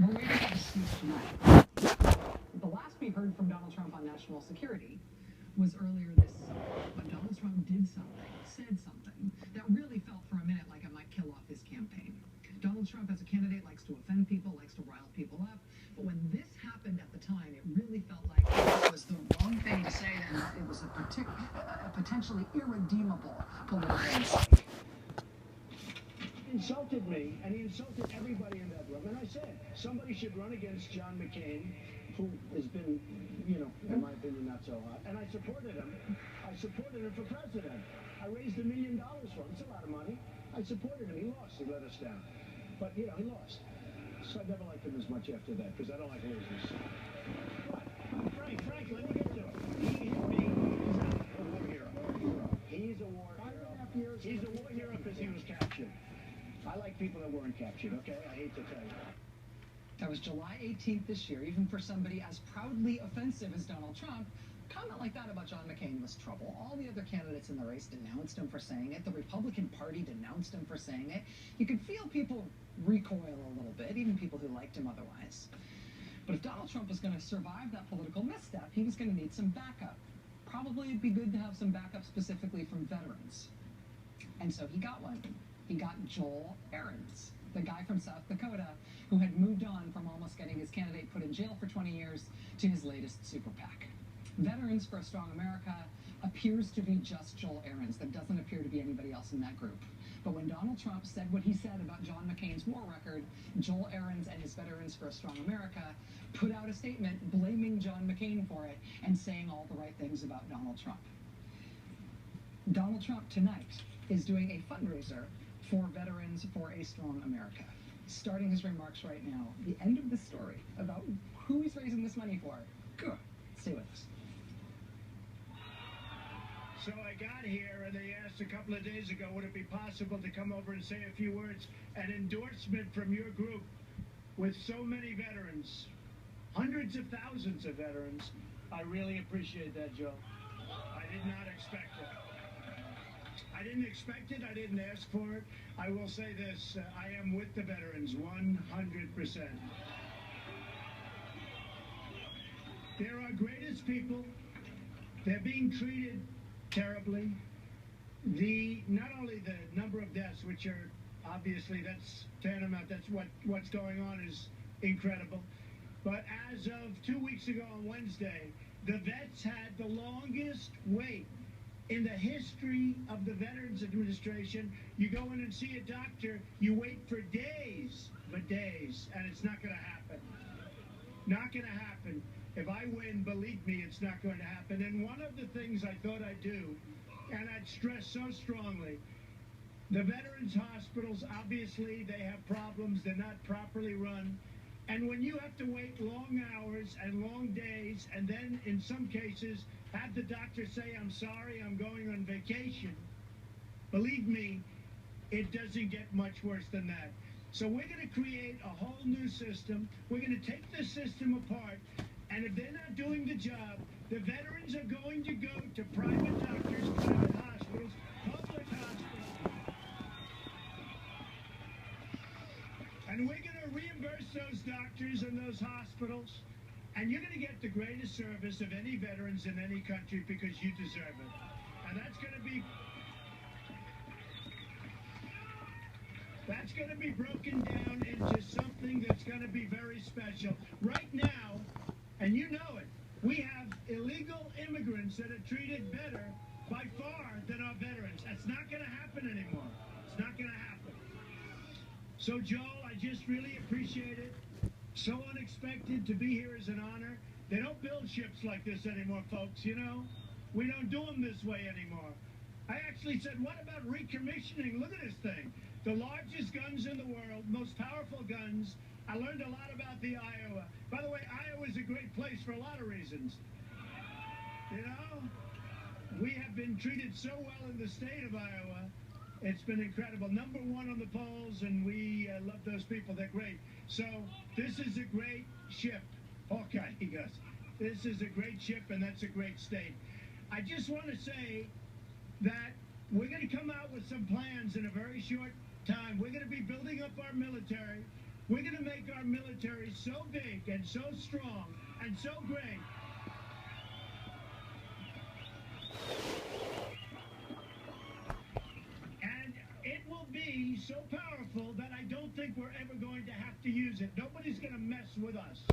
We're waiting for the speech tonight. The last we heard from Donald Trump on national security was earlier this summer, when Donald Trump did something, said something that really felt for a minute like it might kill off his campaign. Donald Trump, as a candidate, likes to offend people, likes to rile people up. But when this happened at the time, it really felt like it was the wrong thing to say, and that it was a potentially irredeemable political mistake. He insulted me, and he insulted everybody in that room. And I said, somebody should run against John McCain, who has been, in my opinion, not so hot. And I supported him. I supported him for president. I raised $1 million for him. It's a lot of money. I supported him. He lost. He let us down. But, he lost. So I never liked him as much after that, because I don't like losers. But, Frank, let me get to it. He hit me. He's a war hero. He's a war hero. He's a war hero because he was captured. I like people that weren't captured, okay? I hate to tell you. That was July 18th this year. Even for somebody as proudly offensive as Donald Trump, a comment like that about John McCain was trouble. All the other candidates in the race denounced him for saying it. The Republican Party denounced him for saying it. You could feel people recoil a little bit, even people who liked him otherwise. But if Donald Trump was going to survive that political misstep, he was going to need some backup. Probably it'd be good to have some backup specifically from veterans. And so he got one. He got Joel Ahrens, the guy from South Dakota who had moved on from almost getting his candidate put in jail for 20 years to his latest super PAC. Veterans for a Strong America appears to be just Joel Ahrens. There doesn't appear to be anybody else in that group. But when Donald Trump said what he said about John McCain's war record, Joel Ahrens and his Veterans for a Strong America put out a statement blaming John McCain for it and saying all the right things about Donald Trump. Donald Trump tonight is doing a fundraiser for Veterans for a Strong America. Starting his remarks right now, the end of the story about who he's raising this money for. Good. Stay with us. So I got here, and they asked a couple of days ago, would it be possible to come over and say a few words? An endorsement from your group with so many veterans, hundreds of thousands of veterans. I really appreciate that, Joe. I did not expect it. I didn't expect it. I didn't ask for it. I will say this. I am with the veterans 100%. They're our greatest people. They're being treated terribly. Not only the number of deaths, which are obviously, that's tantamount, that's what's going on is incredible. But as of 2 weeks ago on Wednesday, the vets had the longest wait in the history of the Veterans Administration. You go in and see a doctor, you wait for days, and it's not going to happen. Not going to happen. If I win, believe me, it's not going to happen. And one of the things I thought I'd do, and I'd stress so strongly, the veterans hospitals, obviously, they have problems. They're not properly run. And when you have to wait long hours and long days, and then in some cases have the doctor say, I'm sorry, I'm going on vacation, believe me, it doesn't get much worse than that. So we're going to create a whole new system. We're going to take the system apart, and if they're not doing the job, the veterans are going to go to private doctors, private hospitals, public hospitals, and we're going to reimburse those doctors and those hospitals, and you're going to get the greatest service of any veterans in any country because you deserve it. And that's going to be broken down into something that's going to be very special. Right now, and you know it, we have illegal immigrants that are treated better by far than our veterans. That's not going to happen anymore. It's not going to happen. So, Joel, I just really appreciate it. So unexpected. To be here is an honor. They don't build ships like this anymore, folks, you know? We don't do them this way anymore. I actually said, what about recommissioning? Look at this thing. The largest guns in the world, most powerful guns. I learned a lot about the Iowa. By the way, Iowa is a great place for a lot of reasons. You know? We have been treated so well in the state of Iowa. It's been incredible. Number one on the polls, and we love those people. They're great. So this is a great ship. Hawkeye, he goes. This is a great ship, and that's a great state. I just want to say that we're going to come out with some plans in a very short time. We're going to be building up our military. We're going to make our military so big and so strong and so great. And it will be so powerful that I don't think we're ever going to have to use it. Nobody's going to mess with us.